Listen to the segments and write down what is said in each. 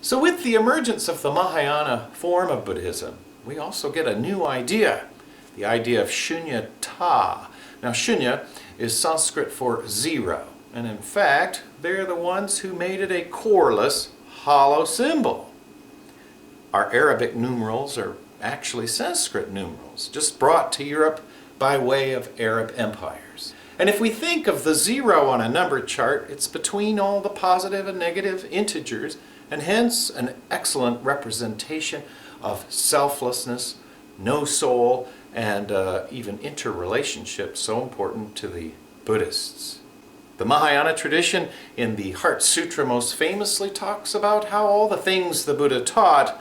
So with the emergence of the Mahayana form of Buddhism, we also get a new idea, the idea of Shunyata. Now Shunya is Sanskrit for zero, and in fact, they're the ones who made it a coreless, hollow symbol. Our Arabic numerals are actually Sanskrit numerals, just brought to Europe by way of Arab empires. And if we think of the zero on a number chart, it's between all the positive and negative integers, and hence an excellent representation of selflessness, no soul, and even interrelationships so important to the Buddhists. The Mahayana tradition in the Heart Sutra most famously talks about how all the things the Buddha taught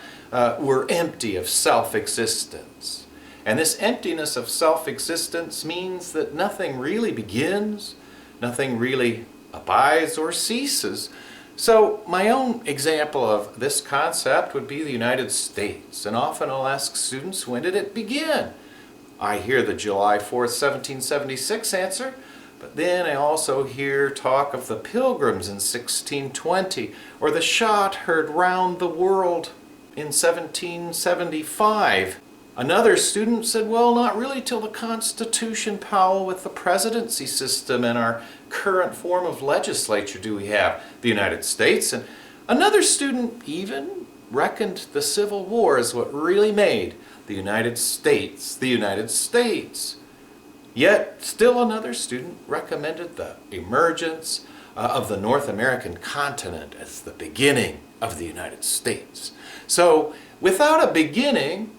were empty of self-existence. And this emptiness of self-existence means that nothing really begins, nothing really abides or ceases. So my own example of this concept would be the United States, and often I'll ask students, when did it begin? I hear the July 4th, 1776 answer, but then I also hear talk of the Pilgrims in 1620, or the shot heard round the world in 1775. Another student said, well, not really till the Constitution, Powell, with the presidency system and our current form of legislature do we have the United States. And another student even reckoned the Civil War as what really made the United States the United States. Yet still another student recommended the emergence of the North American continent as the beginning of the United States. So without a beginning,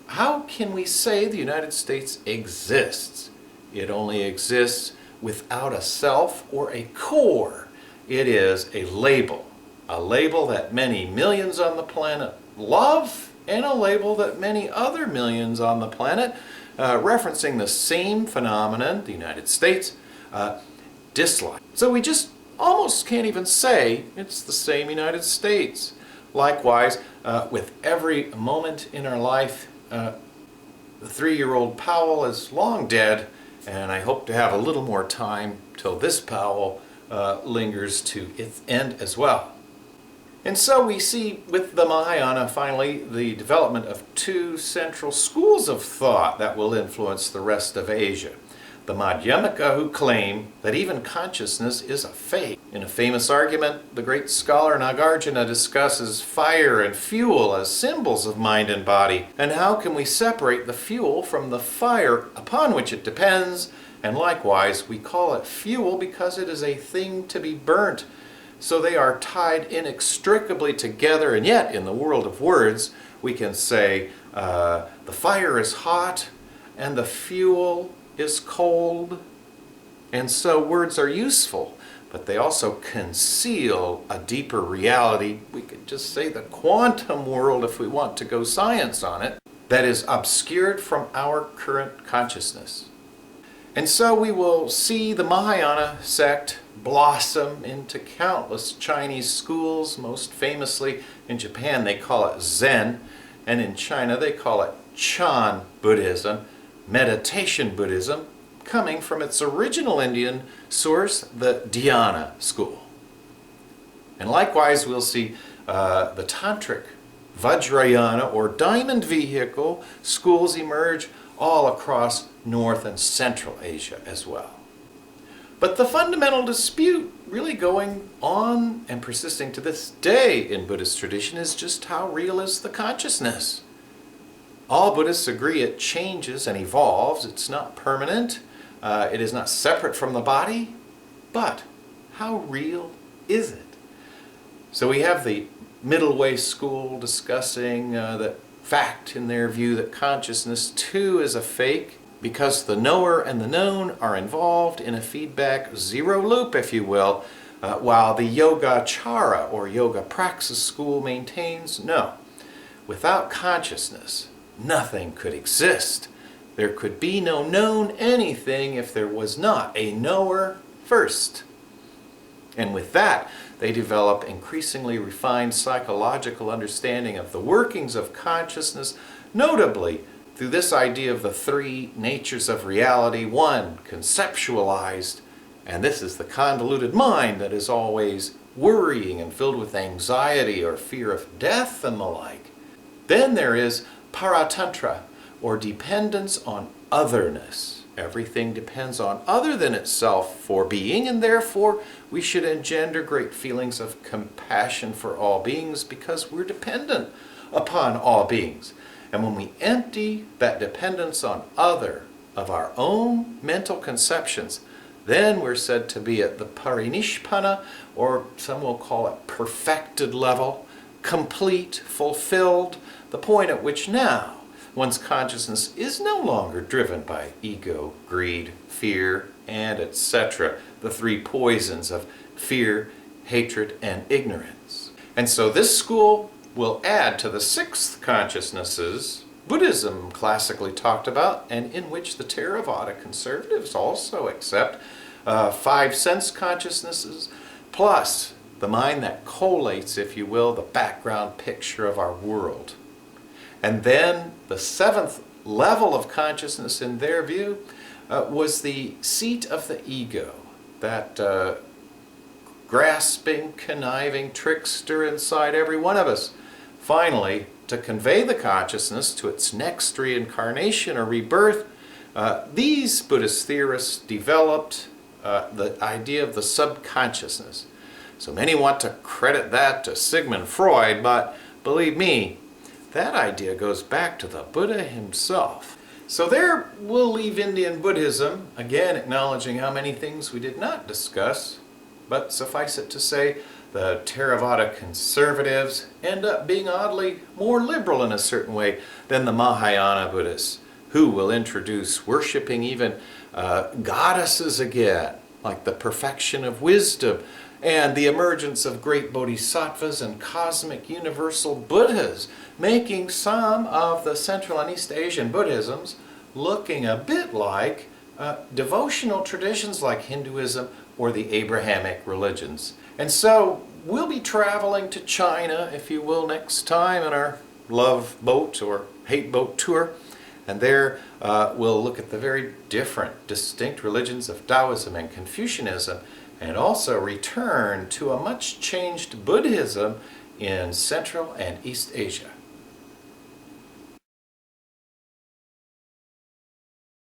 how can we say the United States exists? It only exists without a self or a core. It is a label that many millions on the planet love, and a label that many other millions on the planet, referencing the same phenomenon, the United States, dislike. So we just almost can't even say it's the same United States. Likewise, with every moment in our life, the 3-year-old Powell is long dead, and I hope to have a little more time till this Powell lingers to its end as well. And so we see with the Mahayana, finally, the development of 2 central schools of thought that will influence the rest of Asia. The Madhyamaka, who claim that even consciousness is a fake. In a famous argument, the great scholar Nagarjuna discusses fire and fuel as symbols of mind and body, and how can we separate the fuel from the fire upon which it depends, and likewise we call it fuel because it is a thing to be burnt. So they are tied inextricably together, and yet in the world of words we can say the fire is hot and the fuel is cold. And so words are useful, but they also conceal a deeper reality. We could just say the quantum world if we want to go science on it, that is obscured from our current consciousness. And so we will see the Mahayana sect blossom into countless Chinese schools. Most famously in Japan they call it Zen, and in China they call it Chan Buddhism, meditation Buddhism, coming from its original Indian source, the Dhyana school. And likewise we'll see the Tantric Vajrayana, or diamond vehicle, schools emerge all across North and Central Asia as well. But the fundamental dispute really going on and persisting to this day in Buddhist tradition is just how real is the consciousness. All Buddhists agree it changes and evolves. It's not permanent. It is not separate from the body. But how real is it? So we have the Middle Way school discussing the fact in their view that consciousness too is a fake, because the knower and the known are involved in a feedback zero loop, if you will, while the Yogacara or Yoga Praxis school maintains, no, without consciousness, nothing could exist. There could be no known anything if there was not a knower first. And with that, they develop increasingly refined psychological understanding of the workings of consciousness, notably through this idea of the 3 natures of reality. 1, conceptualized, and this is the convoluted mind that is always worrying and filled with anxiety or fear of death and the like. Then there is paratantra, or dependence on otherness. Everything depends on other than itself for being, and therefore we should engender great feelings of compassion for all beings because we're dependent upon all beings. And when we empty that dependence on other of our own mental conceptions, then we're said to be at the parinishpana, or some will call it perfected level, complete, fulfilled, the point at which now one's consciousness is no longer driven by ego, greed, fear, and etc., the three poisons of fear, hatred, and ignorance. And so this school will add to the sixth consciousnesses Buddhism classically talked about, and in which the Theravada conservatives also accept, five sense consciousnesses, plus the mind that collates, if you will, the background picture of our world. And then the seventh level of consciousness, in their view, was the seat of the ego, that grasping, conniving trickster inside every one of us. Finally, to convey the consciousness to its next reincarnation or rebirth, these Buddhist theorists developed the idea of the subconsciousness. So many want to credit that to Sigmund Freud, but believe me, that idea goes back to the Buddha himself. So there we'll leave Indian Buddhism, again acknowledging how many things we did not discuss, but suffice it to say, the Theravada conservatives end up being oddly more liberal in a certain way than the Mahayana Buddhists, who will introduce worshiping even goddesses again, like the perfection of wisdom and the emergence of great bodhisattvas and cosmic universal Buddhas, making some of the Central and East Asian Buddhisms looking a bit like devotional traditions like Hinduism or the Abrahamic religions. And so we'll be traveling to China, if you will, next time in our love boat or hate boat tour. And there we'll look at the very different, distinct religions of Taoism and Confucianism, and also return to a much changed Buddhism in Central and East Asia.